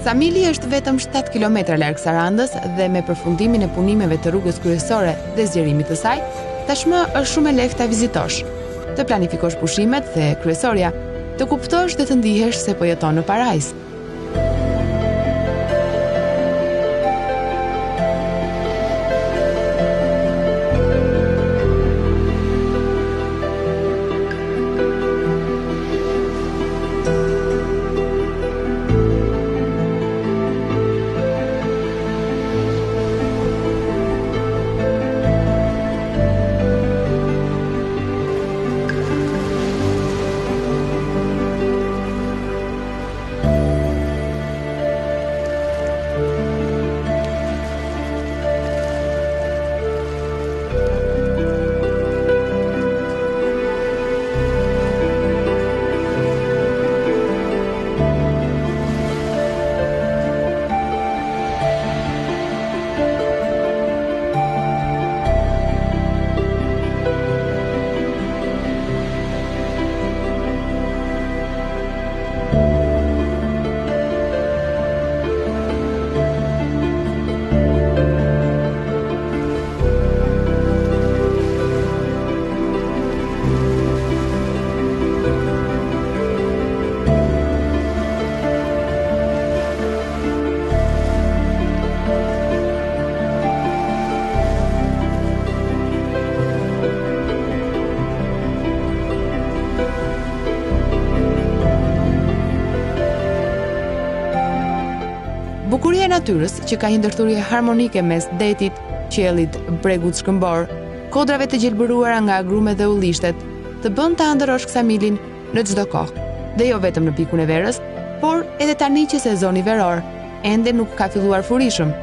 Ksamili është vetëm 7 kilometra larg Sarandës dhe me përfundimin e punimeve të rrugës kryesore dhe zgjerimit të saj, tashmë është shumë e lehtë ta vizitosh, të planifikosh pushimet dhe kryesorja, të kuptosh dhe të ndihesh se po jeton në parajs. Bukuria e natyrës, që ka një ndërthurje harmonike mes detit, qiellit, bregut shkëmbor, kodrave të gjelbëruara nga agrumet dhe ullishtet, të bën ta ëndërrosh Ksamilin në çdo kohë, dhe jo vetëm në pikun e verës, por edhe tani që sezoni veror ende nuk ka filluar furishëm.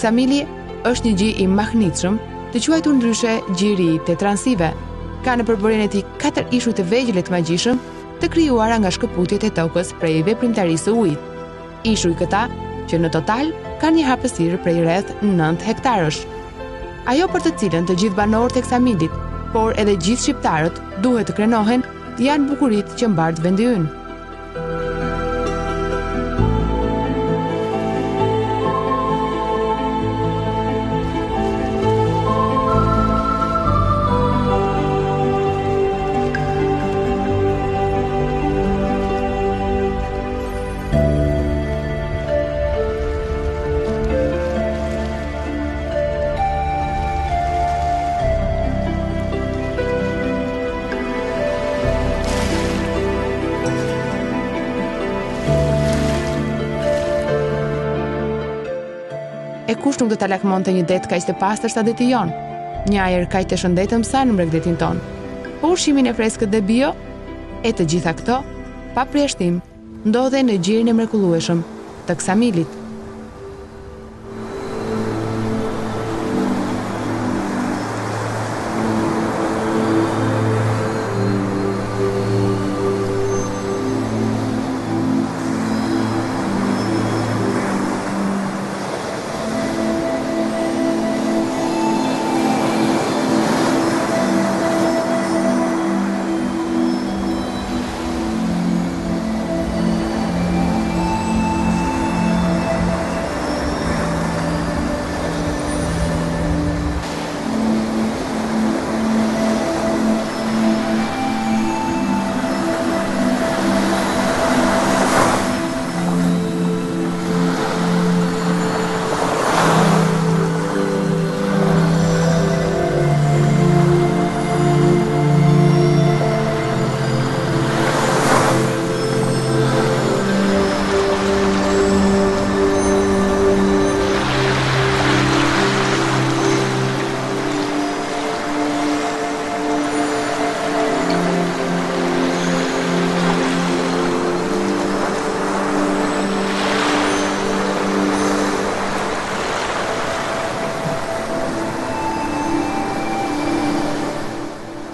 Ksamili është një gjë i mahnitshëm, të quajtur ndryshe gjiri i tetransive. Ka në përbërjen e tij 4 ishuj të vegjël të magjishëm, të krijuara nga shkëputjet e tokës prej veprimtarisë së ujit. Ishuj këta, që në total kanë një hapësirë prej rreth 9 hektarësh. Ajo për të cilën të gjithë banorët e Ksamilit, por edhe gjithë shqiptarët duhet të krenohen, janë bukuritë që mbart vendi ynë. E kush nuk do ta lakmonte një det kaq të pastër sa deti jon? Një ajër kaq të shëndetëm sa në Bregdetin ton. Po ushqimin e freskët dhe bio, e të gjitha këto, pa përjashtim, ndodhe në gjirin e mrekullueshëm të Ksamilit.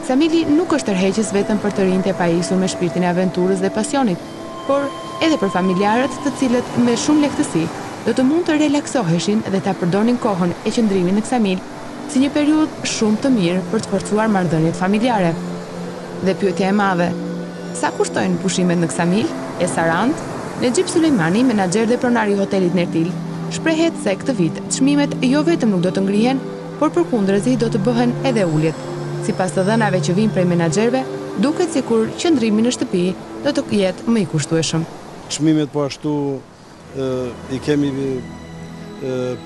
Ksamili nuk është tërheqës vetëm për të rinjtë e pajisur me shpirtin e aventurës dhe pasionit, por edhe për familjarët të cilët me shumë lehtësi do të mund të relaksoheshin dhe ta përdornin kohën e qëndrimit në Ksamil si një periudhë shumë të mirë për të forcuar marrëdhëniet familjare. Dhe pyetja e madhe, sa kushtojnë pushimet në Ksamil? Esarant, Nexhip Sulejmani, menaxher dhe pronari i hotelit Nertil, shprehet se këtë vit çmimet jo vetëm nuk do të ngrihen, por përkundërzi do të bëhen edhe uljet. Sipas të dhënave që vijnë prej menaxherëve, duket sikur qëndrimi në shtëpi do të jetë më i kushtueshëm. Çmimet po ashtu i kemi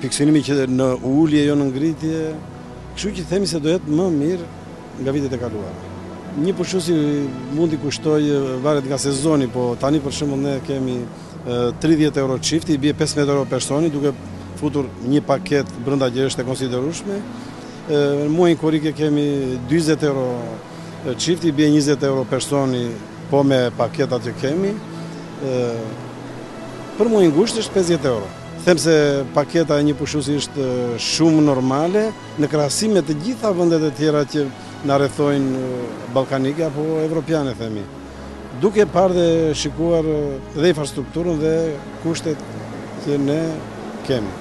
fiksimi që në ulje jo në ngritje, kështu që themi se do jetë më mirë nga vitet e kaluara. Një pushuesi mund i kushtoj varet nga sezoni, po tani për shembull ne kemi 30 euro çifti, i bie 15 euro personi, duke futur një paket brenda gjërave të konsiderueshme. Muajin korrike kemi 40 euro çifti, i bie 20 euro personi, po me paketat që kemi. Për muajin gusht është 50 euro. Them se paketa e një pushuesi është shumë normale në krahasim me të gjitha vendet e tjera që na rrethojnë ballkanike apo evropiane themi. Duke parë dhe shikuar dhe infrastrukturën dhe kushtet që ne kemi.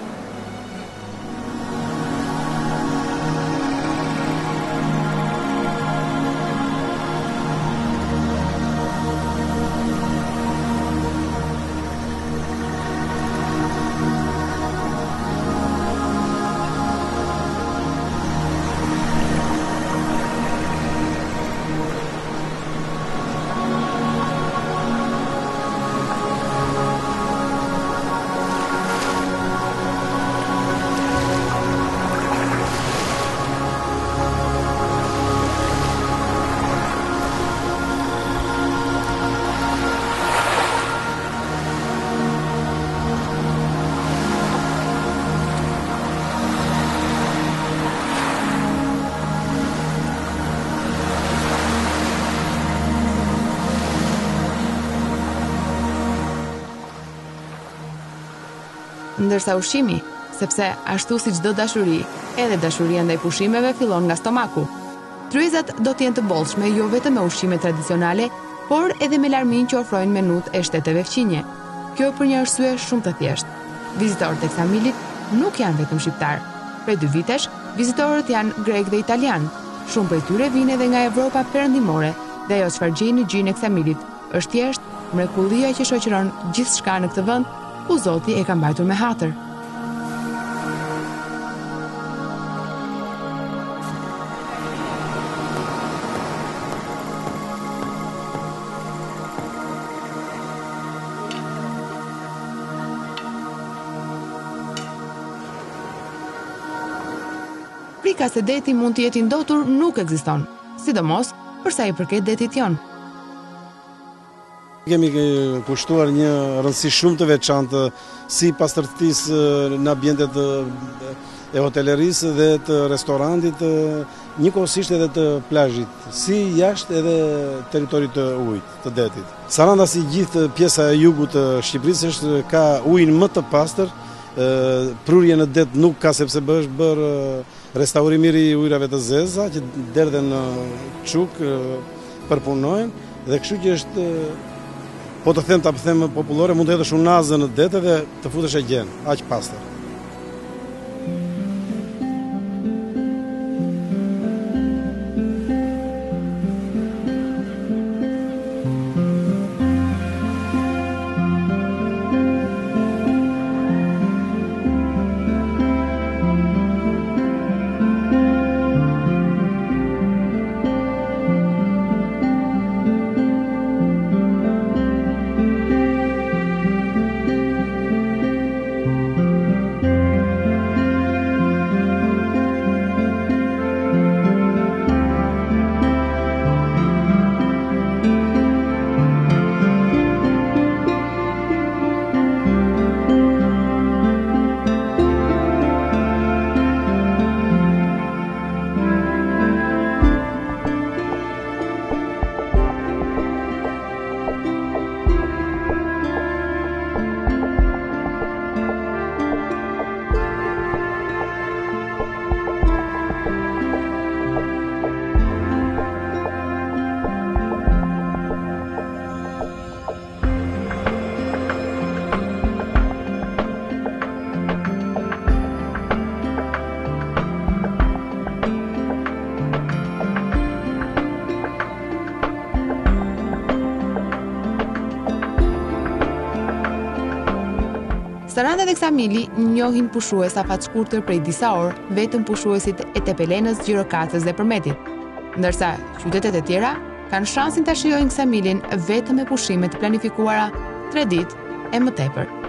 Ndërsa ushqimi, sepse ashtu si çdo dashuri, edhe dashuria ndaj pushimeve fillon nga stomaku. Tryezat do të jenë të bollshme jo vetëm me ushqime tradicionale, por edhe me larmin që ofrojnë menut e shteteve fqinje. Kjo për një arsye shumë të thjeshtë. Vizitorët e Ksamilit nuk janë vetëm shqiptar. Prej 2 vitesh, vizitorët janë grek dhe italian. Shumë prej tyre vinë edhe nga Evropa perëndimore, dhe ajo çfarë gjejnë në gjin e Ksamilit është thjesht mrekullia që shoqëron gjithçka në këtë vend, ku Zoti e ka mbajtur me hatër. Prika se deti mund të jetë i ndotur nuk ekziston, sidomos për sa i përket detit jon. Kemi kushtuar një rëndësi shumë të veçantë si pastërtisë në ambientet e hotelerisë dhe të restorantit, njëkohësisht edhe të plazhit, si jashtë edhe territorit të ujit, të detit. Saranda si gjithë pjesa e jugut të Shqipërisë ka ujin më të pastër, prurje në det nuk ka sepse është bërë restaurim i ujrave të zeza që derdhen në çuk përpunojnë dhe kështu që është po të them popullore, mund të hedhësh unazë në det dhe të futesh e gjen, aq pastër. Saranda dhe Ksamili njohin pushues afat shkurtër prej disa orë vetëm pushuesit e Tepelenës, Gjirokastës dhe Përmetit, ndërsa qytetet e tjera kanë shansin ta shijojnë Ksamilin vetëm me pushime të planifikuara 3 ditë e më tepër.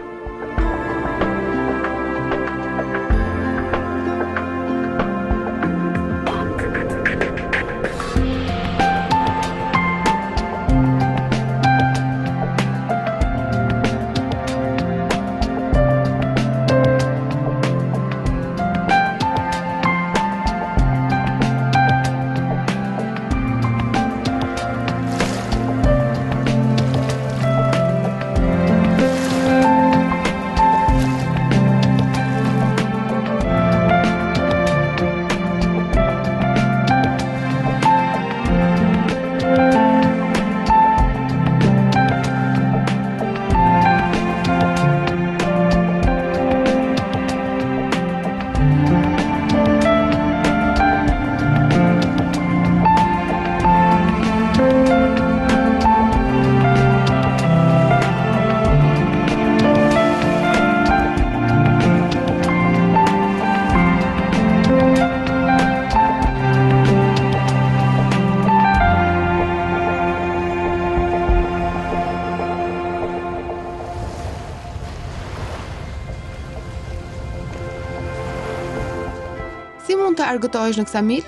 Si mund të argëtohesh në Ksamil?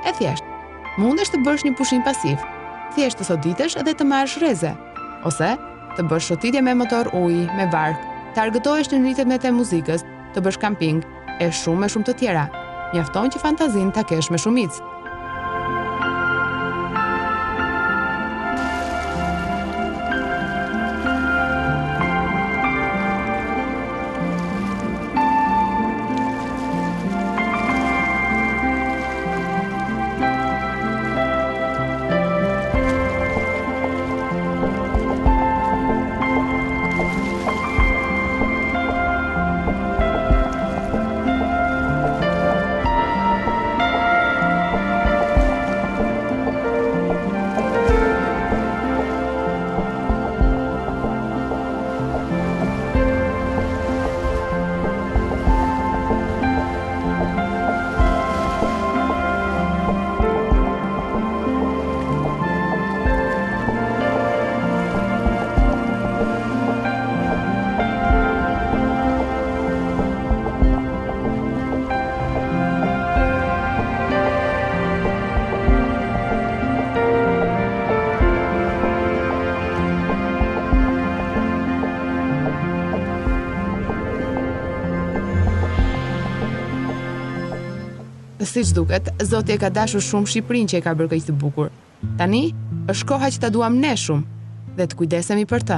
E thjesht, mundesh të bësh një pushim pasiv, thjesht të soditesh dhe të marrësh rreze, ose të bësh shotitje me motor uji, me vark, të argëtohesh në ritmet e muzikës, të bësh kamping, e shumë të tjera. Mjafton që fantazin ta kesh me shumicë. Siç duket, Zoti e ka dashur shumë Shqipërinë që e ka bërë kaq të bukur. Tani është koha që ta duam ne shumë dhe të kujdesemi për të.